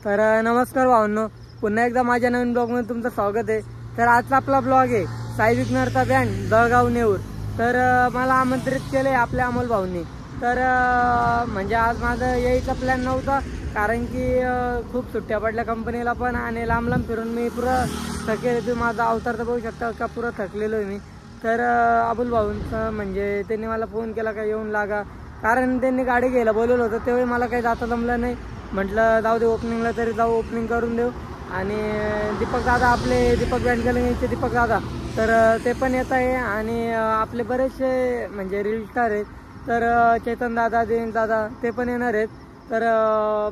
तर नमस्कार भावांनो, पुन्हा एकदा माझ्या नवीन ब्लॉगमध्ये तुमचं स्वागत आहे। तर आजचा आपला ब्लॉग आहे साई विघ्नहर्ता बँड दळगाव नेऊर। तर मला आमंत्रित केले आपल्या अमोल भाऊंनी। तर म्हणजे आज माझं यायचा प्लॅन नव्हता, कारण की खूप सुट्ट्या पडल्या कंपनीला पण, आणि लांब लांब फिरून मी पुरा थकेल। तुम्ही माझा अवतार तर बघू शकता का पुरा थकलेलो आहे मी। तर अमोल भाऊंचं म्हणजे त्यांनी मला फोन केला का येऊन लागा, कारण त्यांनी गाडी घ्यायला बोलवलं होतं। त्यावेळी मला काही जाता जमलं नाही, म्हटलं जाऊ दे ओपनिंगला तरी जाऊ, ओपनिंग करून देऊ। आणि दीपक दादा, आपले दीपक बँड गलिंगचे दीपक दादा, तर ते पण येत आहे। आणि आपले बरेचसे म्हणजे रील स्टार आहेत, तर चेतन दादा, देवेंद्र दादा ते पण येणार आहेत। तर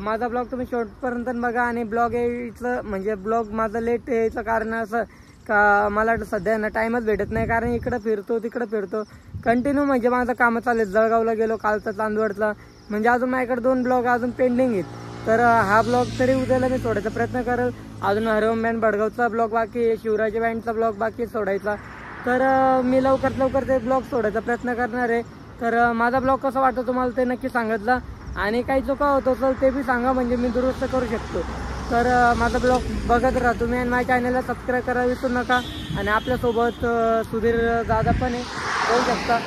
माझा ब्लॉग तुम्ही शेवटपर्यंत बघा। आणि ब्लॉग यायचं म्हणजे ब्लॉग माझं लेट यायचं कारण असं का मला सध्या ना टाईमच भेटत नाही, कारण इकडं फिरतो तिकडं फिरतो कंटिन्यू। म्हणजे माझं कामं चालू आहेत, जळगावला गेलो कालचा, चांदवडला, म्हणजे अजून माझ्याकडे 2 ब्लॉग अजून पेंडिंग आहेत। तर हा ब्लॉग तरी उद्याला मी सोडायचा प्रयत्न करेल। अजून हरिओम बँड भडगावचा ब्लॉग बाकी आहे, शिवराज बँडचा ब्लॉग बाकी आहे सोडायचा। तर मी लवकरात लवकर ते ब्लॉग सोडायचा प्रयत्न करणार आहे। तर माझा ब्लॉग कसा वाटतो तुम्हाला ते नक्की सांगितलं, आणि काही चुका होत असेल ते बी सांगा, म्हणजे मी दुरुस्त करू शकतो। तर माझा ब्लॉग बघत राहा तुम्ही, आणि माझ्या चॅनलला सबस्क्राईब करायला विसरू नका। आणि आपल्यासोबत सुधीर दादा पण आहे, बघू शकता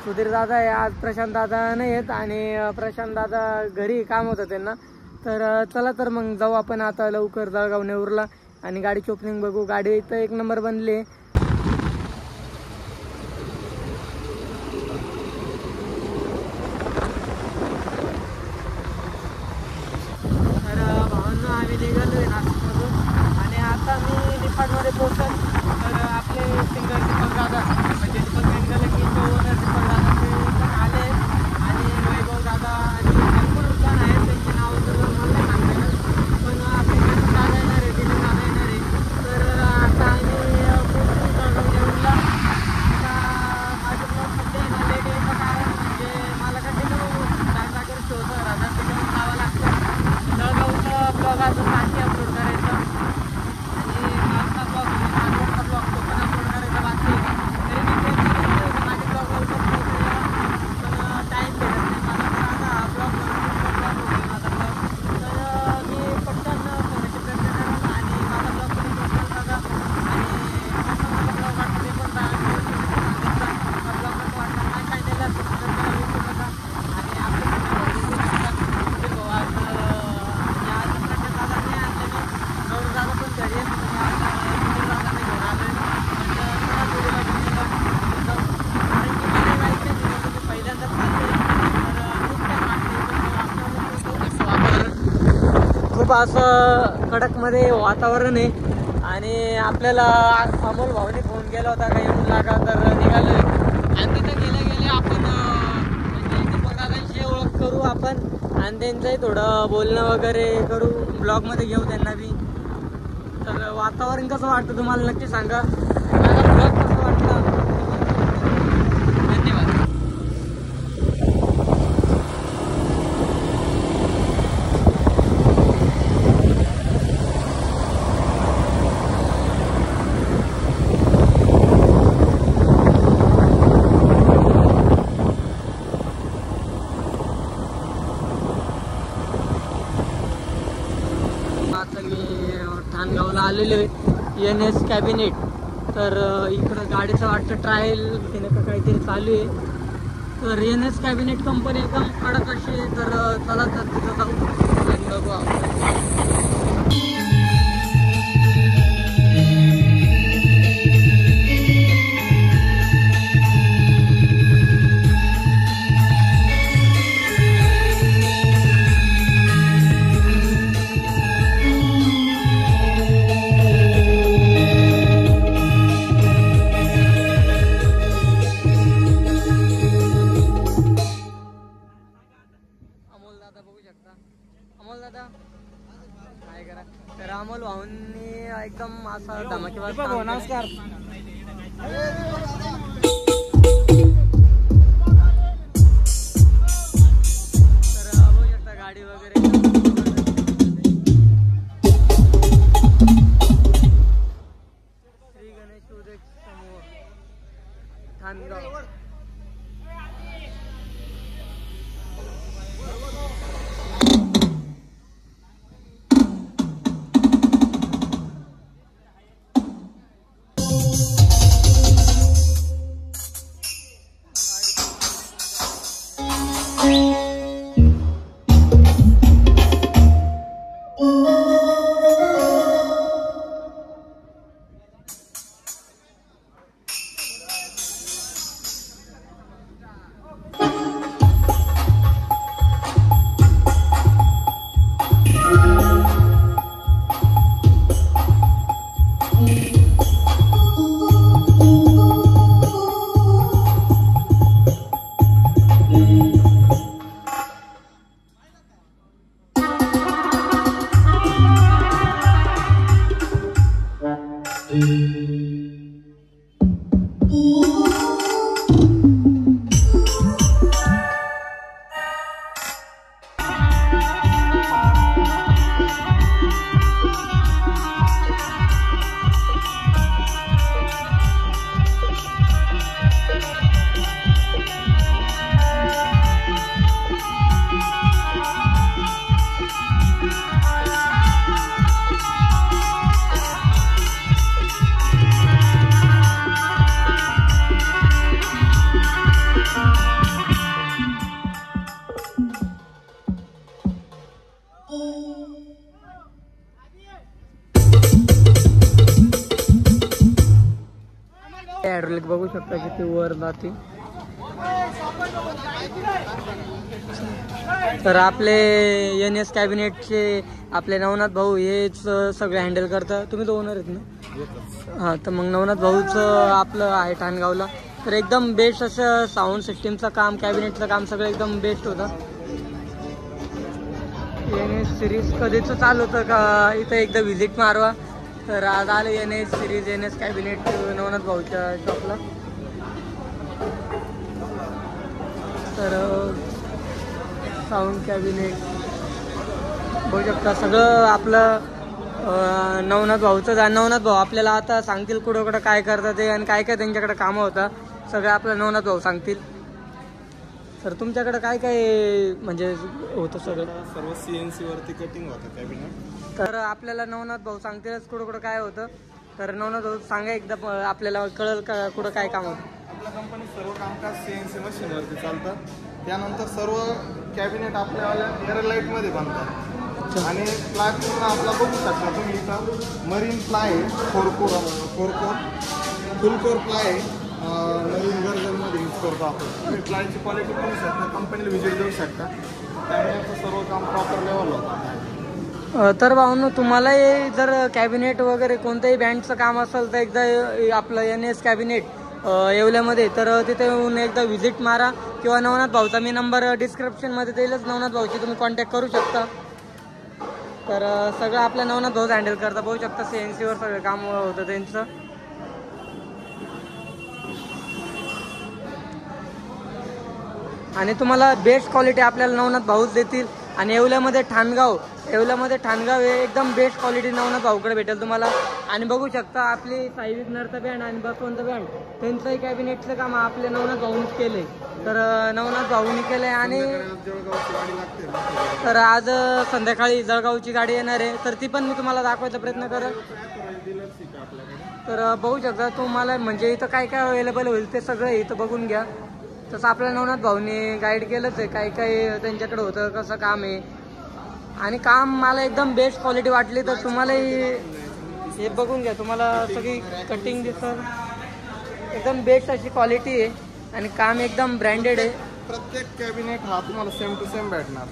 सुधीर दादा आहे। आज प्रशांत दादा नाही आहेत, आणि प्रशांत दादा घरी काम होतं त्यांना। तर चला तर मग जाऊ आपण आता लवकर जळगाव नेऊरला, आणि गाडीची ओपनिंग बघू। गाडी इथं 1 नंबर बनली आहे। तर भावांनो, आम्ही निघालो आहे नाशिकमधून, आणि आता मी निफाडमध्ये पोहोचल। तर आपले सिंगर दीपक दादा, म्हणजे दीपक बँड ओनर दीपक दादा ते पण आले, आणि वैभव दादा आणि भरपूर जण आहेत, त्यांची नावं तर मला नाही सांगता येणार, पण आपले चेतन दादा येणार आहे, दिलीप दादा येणार आहे। तर आता आम्ही पोहोचलो जळगाव नेऊरला। आता माझं ब्लॉग सध्या आहे ना लेट यायचं कारण म्हणजे मला कंटिन्यू जागेवर शो राहतात, त्याच्यावर जावं लागतं। जळगावचा ब्लॉग अजून बाकी अपलोड करायचा, आणि कालचा ब्लॉग म्हणजे नागपूरचा ब्लॉग तो पण अपलोड करायचा बाकी आहे। तरी मी प्रयत्न करतो माझ्या ब्लॉग लवकर पोहोचायला, पण टाईम भेटत नाही मला। तर आता हा ब्लॉग ब्लॉग होईल माझा ब्लॉग। तर मी पटकन सोडायचे प्रयत्न करेल, आणि माझा ब्लॉग तुम्ही पोहोचेल बघा, आणि कसा माझा ब्लॉग वाटतो ते पण सांगितलं। हा ब्लॉग कसा वाटला माझ्या चॅनलला सबस्क्राईब करायला विसरू नका। आणि आपले सुधीर भाऊ आज म्हणजे आज प्रशांत दादा नाही आणले, मी गौरव दादा पण घरी आहेत, आणि आज सुधीर दादाने घेऊन आले। म्हणजे चला पुढेला घेऊन जाऊ, कारण की मला जायचं आहे तिथं, तुम्ही पहिल्यांदाच चालले। तर खूप छान वाटते, वातावरण खूप असं कडकमध्ये वातावरण आहे। आणि आपल्याला अमोल भाऊने फोन केला होता का येऊन लागा, तर निघालो आहे। आणि तिथं गेले आपण म्हणजे दीपक दादांशी ओळख करू आपण, आणि त्यांचंही थोडं बोलणं वगैरे करू, ब्लॉगमध्ये घेऊ त्यांना बी। तर वातावरण कसं वाटतं तुम्हाला नक्की सांगा, माझा ब्लॉग कसा वाटला। धन्यवाद। आता मी ठाणगावला आलेलो आहे, NS कॅबिनेट। तर इकडं गाडीचं वाटतं ट्रायल तिने का काहीतरी चालू आहे। तर NS कॅबिनेट कंपनी एकदम कडक अशी आहे। तर चला तर तिथं जाऊ आणि बघू आपण। अमोल दादा बघू शकता, अमोल दादा काय करा। तर अमोल भाऊंनी एकदम असा धमाकेबाज नमस्कार। तर बघू शकता गाडी वगैरे श्री गणेश उद्योग समूह ठाणगाव। हायड्रोलिक बघू शकता किती वर जाते. तर आपले NS कॅबिनेटचे आपले नवनाथ भाऊ हेच सगळे हँडल करतात. तुम्ही तो ओनर आहेत ना? हां, तर मग नवनाथ भाऊचं आपलं आहे ठाणगावला. तर एकदम बेस्ट असं साऊंड सिस्टीमचं काम, कॅबिनेटचं काम सगळं एकदम बेस्ट होतं. NS सिरीज कधीच चालू होतं का इथं एकदा व्हिजिट मारवा. तर आज आलं NS series NS cabinet Navnath भाऊच्या शॉपला. तर साऊंड कॅबिनेट बघू शकता सगळं आपलं नवनाथ भाऊचं. नवनाथ भाऊ आपल्याला आता सांगतील कुठं कुठं काय करतात ते आणि काय काय त्यांच्याकडे कामं होतं सगळं आपलं नवनाथ भाऊ सांगतील. तर तुमच्याकडे काय काय म्हणजे होतं सगळं? सर्व CNC वरती कटिंग होतं कॅबिनेट. तर आपल्याला नवनाथ भाऊ सांगतीलच कुठं कुठं काय होतं. तर नवनाथ भाऊ सांगा एकदा, आपल्याला कळलं का कुठं काय काम होतं. आपल्या कंपनी सर्व कामकाज CNC मशीनवरती चालतं. त्यानंतर सर्व कॅबिनेट आपल्याला एअरलाईटमध्ये बनतात आणि प्लाय पूर्ण आपला बघू शकता तुम्ही. इथं मरीन प्लाय आहे, फोर कोर फुल कोर प्लाय आहे. नवीन व्हर्जनमध्ये यूज करतो आपण. तुम्ही प्लायची क्वालिटी बघू शकता, कंपनीला व्हिजिट देऊ शकता. त्यामुळे सर्व काम प्रॉपर लेवल होतं. तर भाऊंनो, तुम्हाला जर कॅबिनेट वगैरे कोणत्याही बँडचं काम असेल तर एकदा आपलं NS कॅबिनेट येवल्यामध्ये, तर तिथे येऊन एकदा व्हिजिट मारा किंवा नवनाथ भाऊचा मी नंबर डिस्क्रिप्शनमध्ये देईलच. नवनाथ भाऊची तुम्ही कॉन्टॅक्ट करू शकता. तर सगळं आपल्या नवनाथ भाऊच हँडल करता. बघू शकता CNCवर सगळं काम होतं त्यांचं. आणि तुम्हाला बेस्ट क्वालिटी आपल्याला नवनाथ भाऊच देतील. आणि येवल्यामध्ये ठाणगाव हे एकदम बेस्ट क्वालिटी नवनाथ भाऊकडे भेटेल तुम्हाला. आणि बघू शकता आपली साई विघ्नरचा बँड आणि बसवंत बँड त्यांचंही कॅबिनेटचं काम आपले नवनाथ भाऊनीच केले. तर नवनाथ भाऊनी केलंय. आणि तर आज संध्याकाळी जळगावची गाडी येणार आहे, तर ती पण मी तुम्हाला दाखवायचा प्रयत्न करेल. तर बघू शकता तुम्हाला म्हणजे इथं काय काय अवेलेबल होईल ते सगळं इथं बघून घ्या. तसं आपल्या नवनाथ भाऊनी गाईड केलंच आहे, काय काय त्यांच्याकडे होतं, कसं काम आहे. आणि काम मला एकदम बेस्ट क्वालिटी वाटली. तर तुम्हालाही हे बघून घ्या, तुम्हाला सगळी कटिंग दिसत एकदम बेस्ट अशी क्वालिटी आहे. आणि काम एकदम ब्रँडेड आहे. प्रत्येक कॅबिनेट हा तुम्हाला सेम टू सेम भेटणार.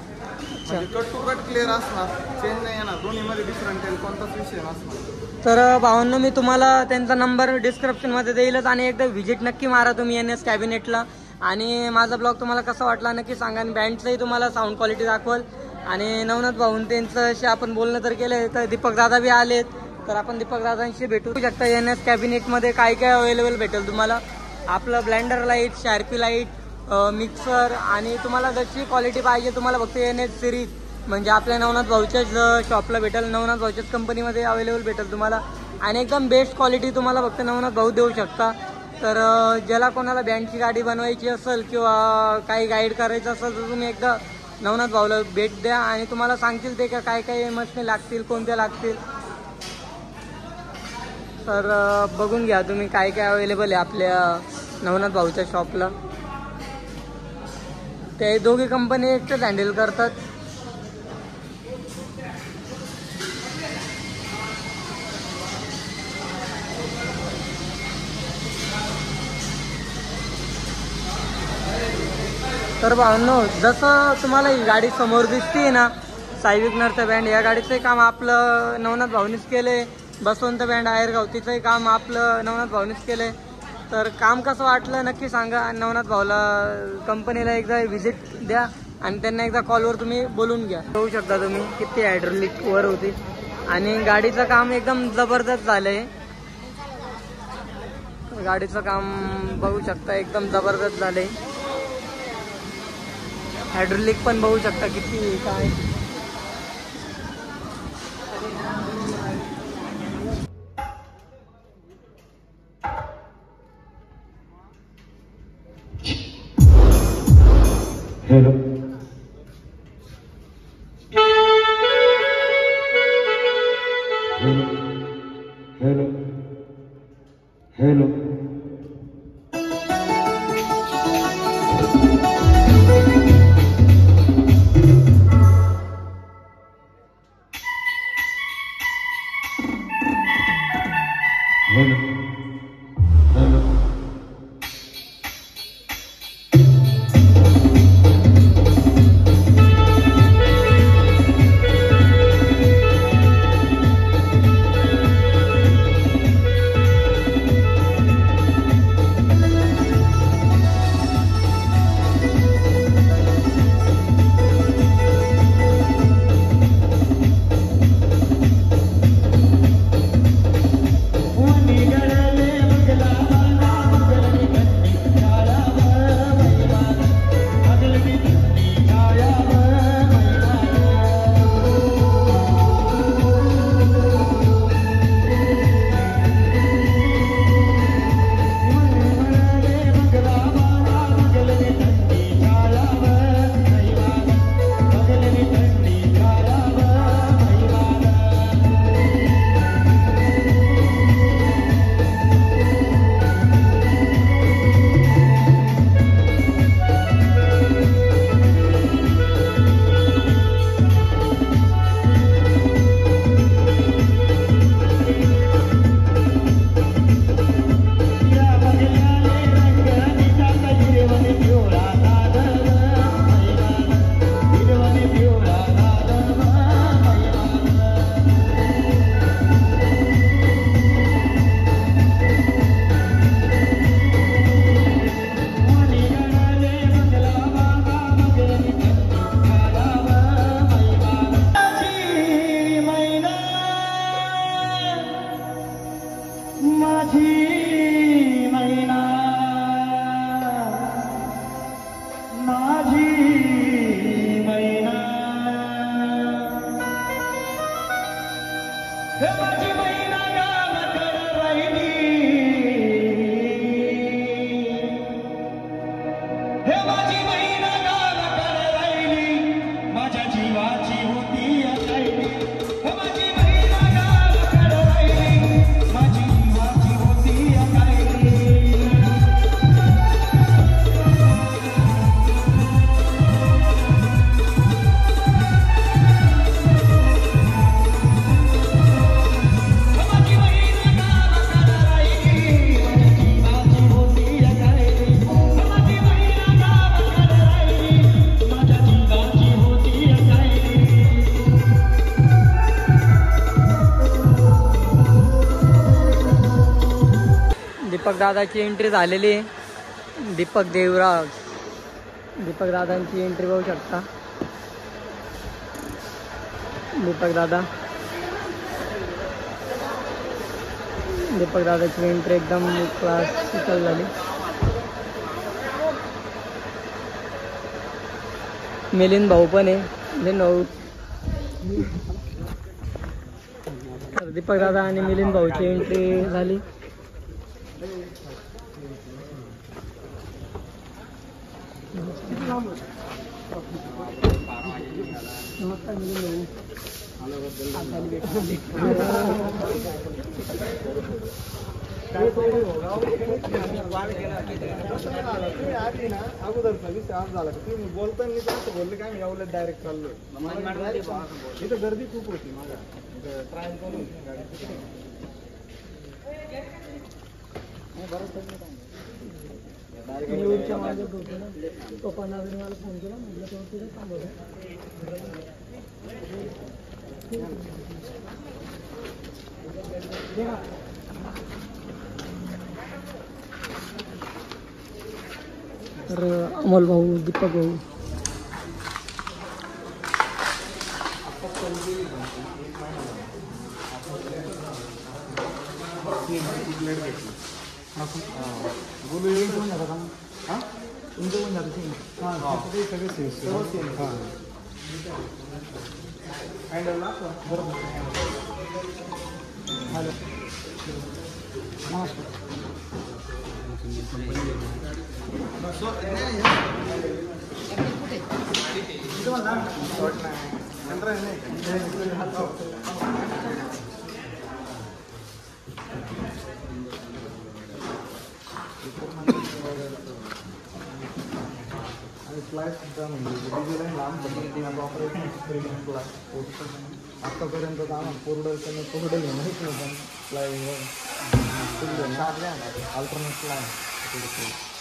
म्हणजे कट टू कट क्लिअर असणार, चेंज नाही येणार. दोन्हीमध्ये डिफरंट आहे, कोणताच विषय नसणार. तर भावांनो, मी तुम्हाला त्यांचा नंबर डिस्क्रिप्शनमध्ये देईलच. आणि एकदा व्हिजिट नक्की मारा तुम्ही NS कॅबिनेटला. आणि माझा ब्लॉग तुम्हाला कसा वाटला नक्की सांगा. आणि बँडचंही तुम्हाला साऊंड क्वालिटी दाखवल. आणि नवनाथ भाऊन त्यांच्याशी आपण बोलणं तर केलं. तर दीपक दादा बी आलेत, तर आपण दीपक दादांशी भेटू शकता. NS कॅबिनेटमध्ये काय काय अवेलेबल भेटेल तुम्हाला. आपलं blender light, sharpy light, mixer. आणि तुम्हाला जशी क्वालिटी पाहिजे तुम्हाला फक्त NS सिरीज म्हणजे आपल्या नवनाथ भाऊच्याच शॉपला भेटेल. नवनाथ भाऊच्याच कंपनीमध्ये अवेलेबल भेटेल तुम्हाला. आणि एकदम बेस्ट क्वालिटी तुम्हाला फक्त नवनाथ भाऊ देऊ शकता. तर ज्याला कोणाला बँडची गाडी बनवायची असेल किंवा काही गाईड करायचं असेल तर तुम्ही एकदा नवनाथ भाऊला भेट द्या. आणि तुम्हाला सांगतील ते का काय काय मशीन लागतील, कोणत्या लागतील. तर बघून घ्या तुम्ही काय काय अवेलेबल आहे आपल्या नवनाथ भाऊच्या शॉपला. ते दोघी कंपनी एकच हँडल करतात. तर भावांनो, जसं तुम्हाला ही गाडी समोर दिसते ना, साई विघ्नरचा बँड, या गाडीचंही काम आपलं नवनाथ भाऊनीच केले. बसवंत बँड आयरगाव, तिचंही काम आपलं नवनाथ भाऊनीच केले. तर काम कसं वाटलं नक्की सांगा. आणि नवनाथ भाऊला कंपनीला एकदा व्हिजिट द्या आणि त्यांना एकदा कॉलवर तुम्ही बोलून घ्या. बघू शकता तुम्ही किती हायड्रोलिक वर होती. आणि गाडीचं काम एकदम जबरदस्त झालंय. गाडीचं काम बघू शकता एकदम जबरदस्त झालंय. हायड्रोलिक पण बघू शकता किती काय. Hello hello hello hello hello हे माझी महिना गावाकडं राहिली, हे माझी महिना गावाकडं राहिली, माझ्या जीवाची होती राहिली. हे माझी महिना गावाकडं राहिली, माझी जीवाची होती राहिली. दीपक दादाची एंट्री झालेली आहे. दीपक देवराज, दीपक दादांची एंट्री बघू शकता. दीपक दादाची एंट्री एकदम क्लासिकल झाली. मिलिंद भाऊ पण आहे. मिलिंद भाऊ, दीपक दादा आणि मिलिंद भाऊची एंट्री झाली. नमस्कार मिलिंद अगोदरचा विषय आज झाला की तुम्ही बोलताना असं बोलले काय मी एवढं डायरेक्ट चाललोय. इथं गर्दी खूप होती माझ्या ट्रायल चालू होती गाडी. न्यूजच्या माझ्या ग्रुपला पप्पांना मला फोन केला, म्हटलं तो तिथे थांबवतो. तर अमोल भाऊ, दीपक भाऊ, बोलू येईल कोण जाता का? हां तुमचं कोण जातं? हां ते सगळे सेम. हां हँडलला बरोबर. हॅलो नमस्कार. फ्लाय सुद्धा म्हणजे डिझाईन लांब पडली ऑपरेशन एक्सपेरिमेंट फ्लाय आत्तापर्यंत तर आम्हाला कोरडं घेऊन माहीत नव्हतं. फ्लाय अल्टरनेट फ्लाय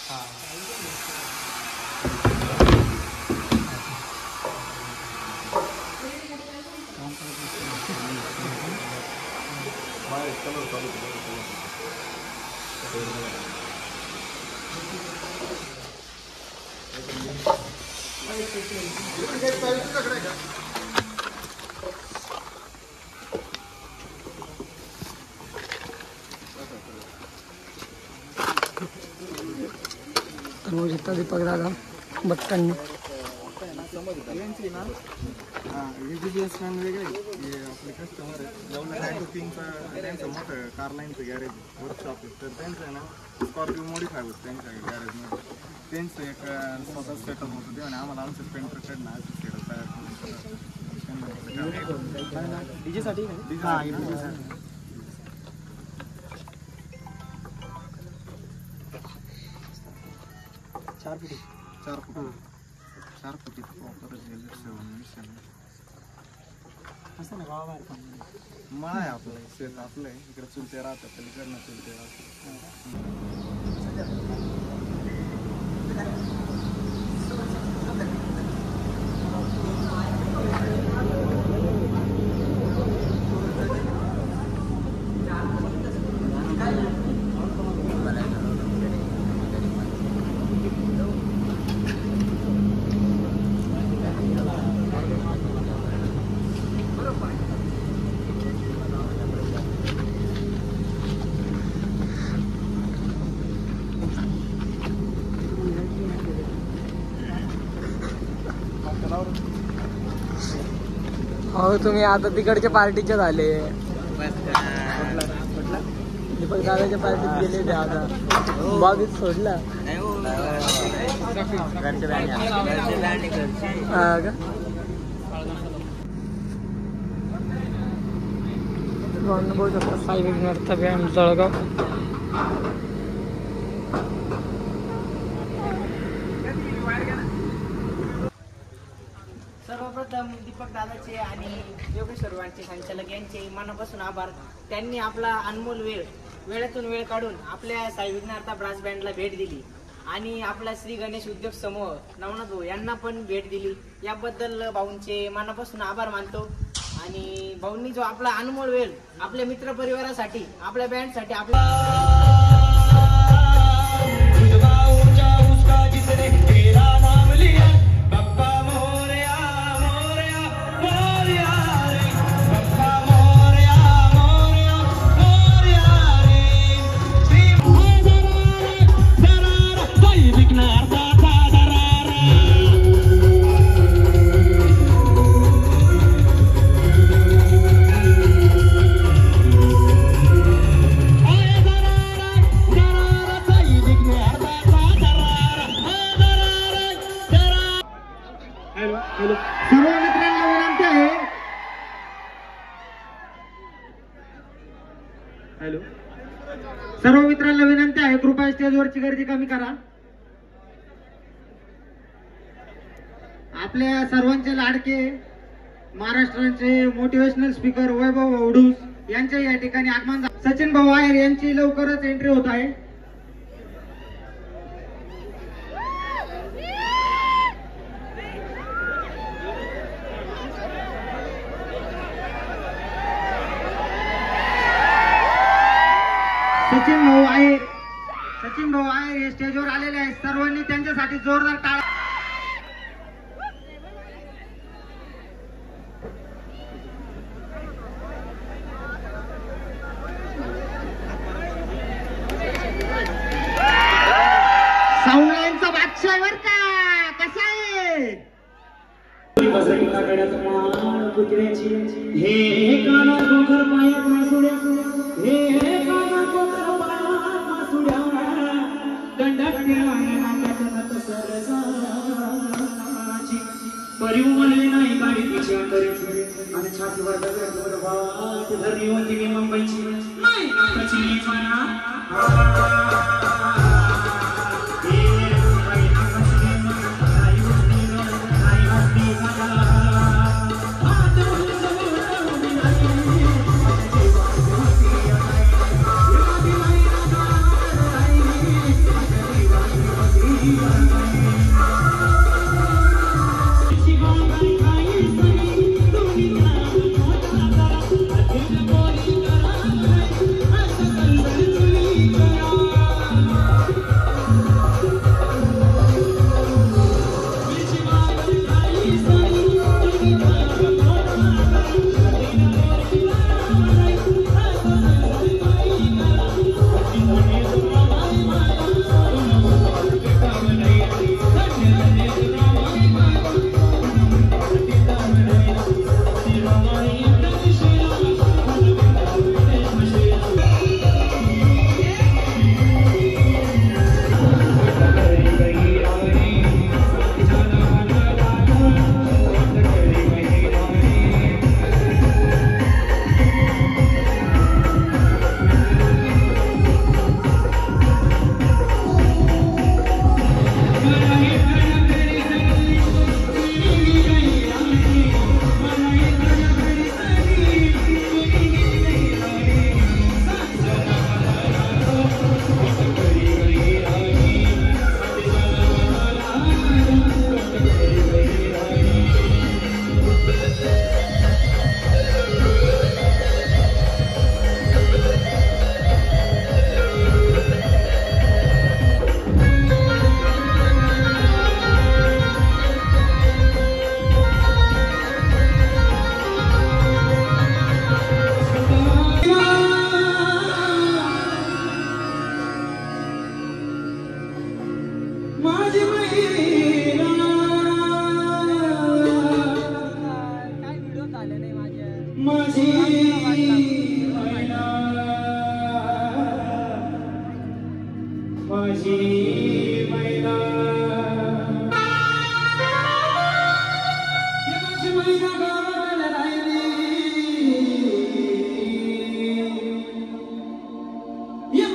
हां तर दीपक दादा बटकन यांची ना GBS फॅन वेगळे आपले कस्टमर आहेत. जेवढं ॲटोकिंगचं त्यांचं मोठं कार लाईनचं गॅरेज वर्कशॉप आहे. तर त्यांचं आहे ना स्कॉर्पिओ मॉडिफाय होतं त्यांच्या गॅरेजमध्ये. त्यांचं एक स्वतः सेटअप होतं ते आणि आम्हाला आमचं पेंटरकडनं असं सेटअप तयार करून डीजेसाठी चार फुटी प्रॉपर असं ना गावाबाहेर मळा आहे आपलं शेत आपलं आहे. इकडे चुलते राहतात पलीकडनं चुलते राहतात. हो तुम्ही आता तिकडच्या पार्टीचे झाले. दीपक दादाच्या पार्टीत गेले होते आता बागेत सोडला हा का बघू शकता साई विघ्नर्थ बँड जळगाव. सर्वप्रथम दीपक दादाचे आणि योगेश्वर वाणचे संचालक यांचे मनापासून आभार. त्यांनी आपला अनमोल वेळातून वेळ काढून आपल्या साई विघ्नहर्ता ब्रास बँडला भेट दिली आणि आपला श्री गणेश उद्योग समूह नवनाथ भाऊ यांना पण भेट दिली. याबद्दल भाऊंचे मनापासून आभार मानतो. आणि भाऊंनी जो आपला अनमोल वेळ आपल्या मित्र परिवारासाठी आपल्या बँडसाठी सर्व मित्रांना विनंती आहे कृपया स्टेजवरची गर्दी कमी करा. आपल्या सर्वांचे लाडके महाराष्ट्राचे मोटिवेशनल स्पीकर वैभव ओडूस यांच्या या ठिकाणी आगमन. सचिन भाऊ आहेर यांची लवकरच एंट्री होत आहे. सचिन भाऊ आहेर हे स्टेजवर आलेले आहेत. सर्वांनी त्यांच्यासाठी जोरदार टाळ्या. साऊंड लाईनचा बादशाह बर का कसा आहे हे काना गोखर पायात मासुड्या हे काना गोखर पायात मासुड्या दंडात फिरवाने नाट्याच्या सरसाची परिवमले नाही गाडी तिच्या अंतरीची आणि छातीवर दगड वाट धरली होती मी मुंबईची नाही नाकाची माझी माझी मैना माझी मैना गावाला राहिली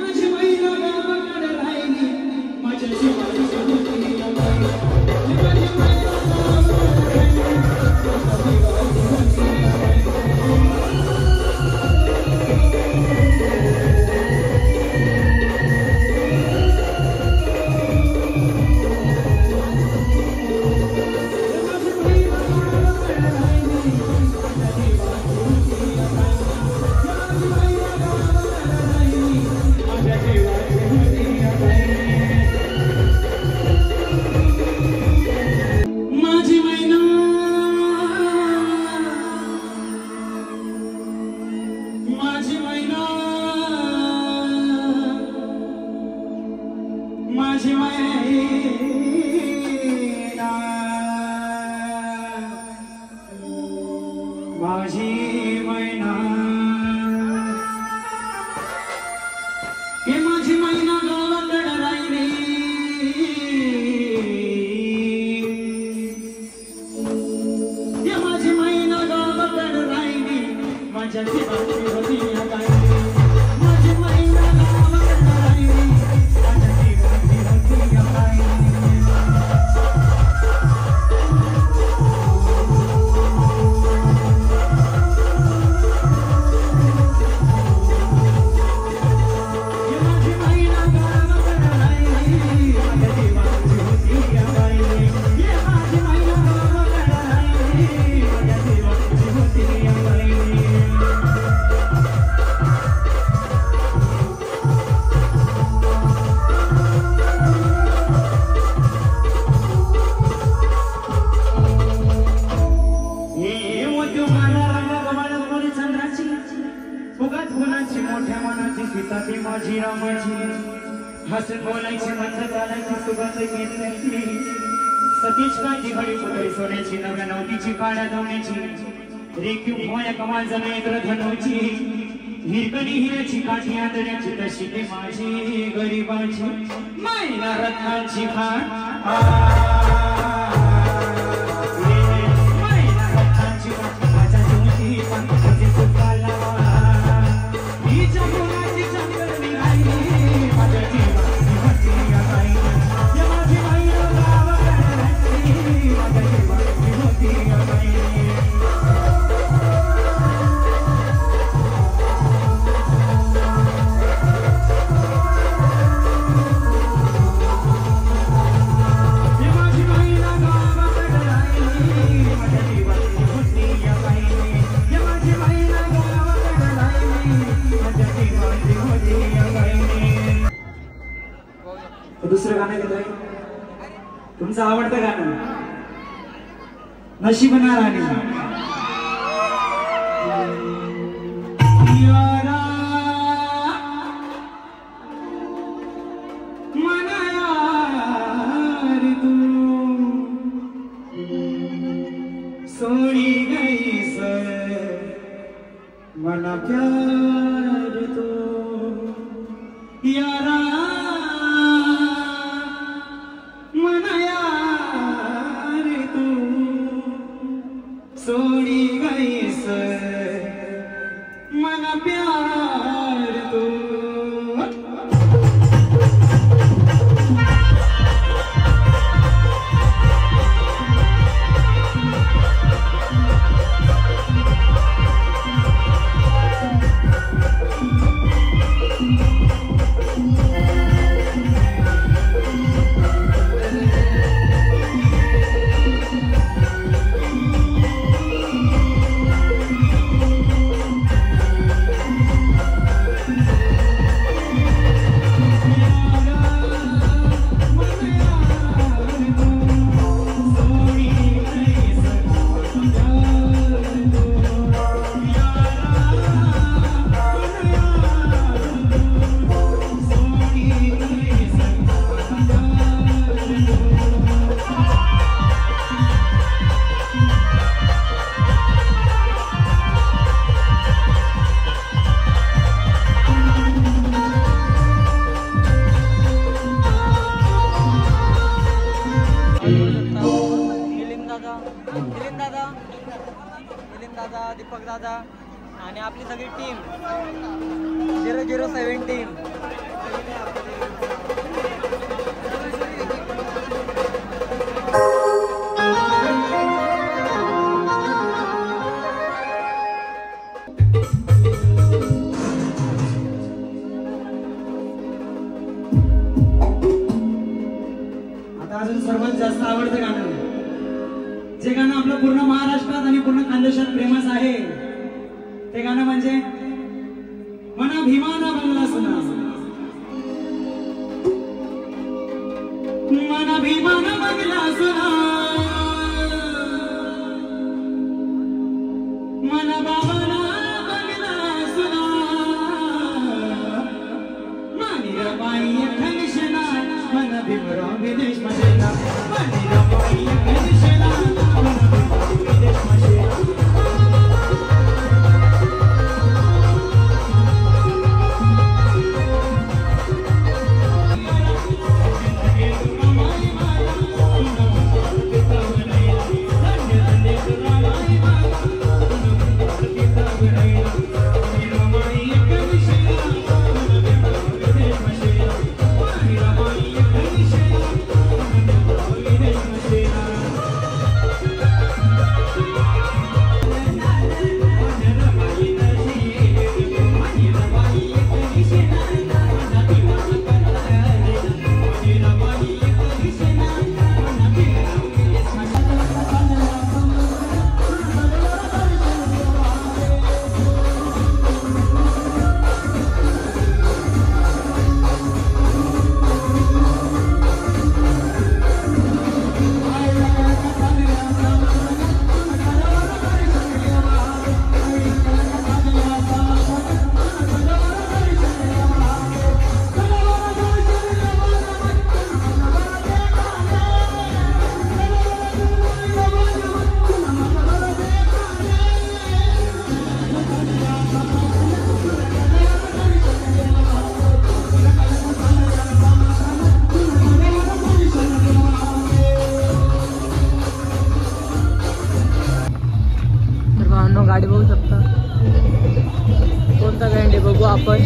माझी मैना गावाला राहिली माझ्या जीवाची होती माझी मैना गावाला राहिली माझी मैना माझी मैना हे माझी मैना गावाकडे राहिली हे माझी मैना गावाकडे राहिली माझ्या जीवाची होती माझी मैना गावाकडे राहिली माझ्या जीवाची होती मोठ्या मनाची सीता ती माझी रामाची हसून बोलायची मंद चालायची सुगंध घेतल्याची सतीश काळजी घडी पुतळी सोन्याची नव्या नवतीची काळ्या दवण्याची रेखीव भोया कमाल जण इंद्रधनुची हिरकणी हिऱ्याची काठी आदण्याची तशी ती माझी गरीबाची मैना रत्नाची खाण मैना रत्नाची माझ्या ज्योती पंखाची सुकाला हिच्या मुलाची चंद्रनी राहिली माझ्या जीवाची होती राहिली या माझी मैना गावाकडे राहिली माझ्या जीवाची होती राहिली दुसरं गाणं घेतोय तुमचं आवडतं गाणं नशीब ना राणी यारा मना यार तू सोडी गई सर मना प्यार तू यारा सोड़ी गई से मन प्यार तो दादा आणि आपली सगळी टीम 0017 अजून सर्वात जास्त आवडतं गाणं, जे गाणं आपलं पूर्ण महाराष्ट्रात आणि पूर्ण खानदेशात फेमस आहे, ते गाणं म्हणजे मना भीमाना बंगला सुना. मना भीमाना बंगला सुना, मना बाबाना बंगला सुना, मानिरा बाई खनिशना मन भीमराव विदेश मजेला, मानिरा बाई खनिशना मन भीमराव विदेश मजेला. गाडी बघू शकता, कोणता बँड आहे बघू आपण.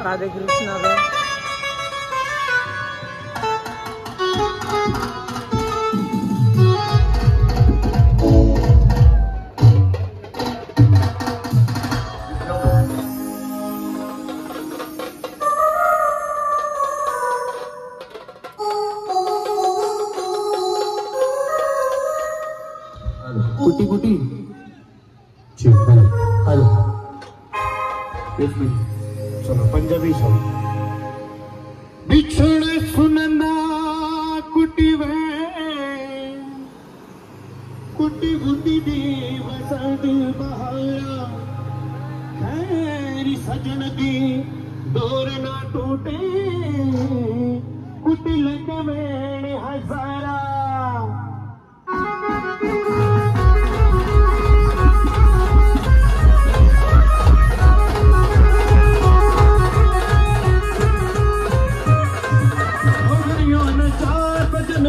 राधे कृष्ण कुटी कुटी हेलो एक मिनट चलो पंजाबी सॉन्ग. बिछड़े सुनना कुटी वे कुटी बुटी दी वसंत बहारा, खैरी सजन की डोर ना टूटे, कुटी लगे मेरे हजारा.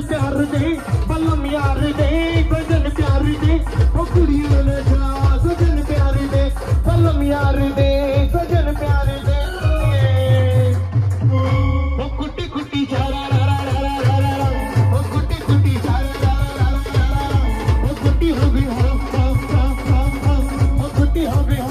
प्यार दे बलम यार दे गजन प्यार दे, कुड़ियों ने जा सजन प्यार दे बलम यार दे सजन प्यार दे. वो कुटी कुटी चारा वो कुटी कुटी चारा वो कुटी हो गई वो कुटी हो गई.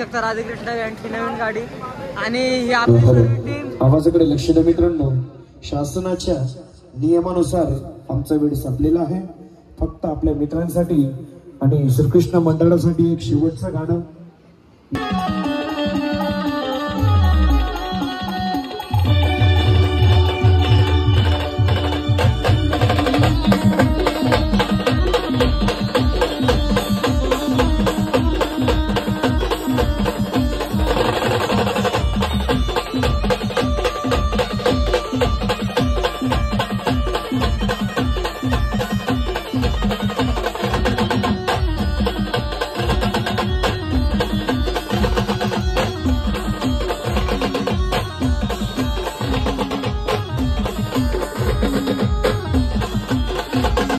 शकता राधाकृष्ण यांची नवीन गाडी आणि ही आपली सर्व टीम. आवाजाकडे लक्ष द्या मित्रांनो. शासनाच्या नियमानुसार आमचा वेळ संपलेला आहे. फक्त आपल्या मित्रांसाठी आणि श्रीकृष्ण मंडळासाठी एक शेवटचं गाणं.